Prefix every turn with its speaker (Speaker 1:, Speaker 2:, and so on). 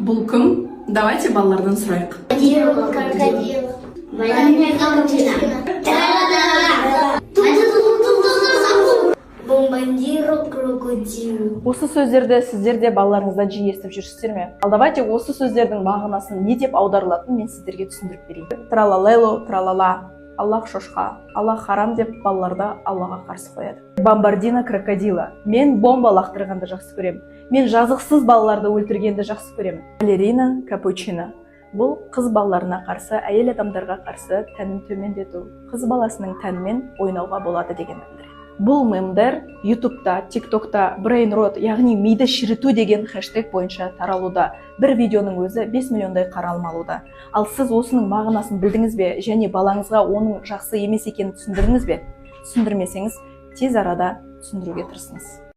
Speaker 1: Бұл кім? Давайте балалардан сұрайық.
Speaker 2: Крокодил. Бомбандиро крокодил.
Speaker 3: Осы сөздерді сіздер де балаларыңыздан жиі естіп жүрсіздер ме? Ал давайте осы сөздердің мағынасын не деп аударылатынын мен сіздерге түсіндіріп берейін. Тралалело, тралала, Аллах шошқа, Аллах харам деп балаларда Аллаға қарсы қояды. Бомбардино крокодила. Мен бомба лақтырғанды жақсы көремін. Мен жазықсыз балаларды өлтіргенді жақсы көремін. Балерина капучино. Бұл қыз балаларына қарсы, әйел адамдарға қарсы тәнін төмендету, қыз баласының тәнімен ойнауға болады деген білдіреді. Бұл мемдер ютубта, тиктокта брейнрот, яғни миды шіріту деген хэштег бойынша таралуда. Бір видеоның өзі 5 миллиондай қаралым алуда. Ал сіз осының мағынасын білдіңіз бе, және балаңызға оның жақсы емес екенін түсіндірдіңіз бе? Түсіндірмесеңіз, тез арада түсіндіруге тырысыңыз.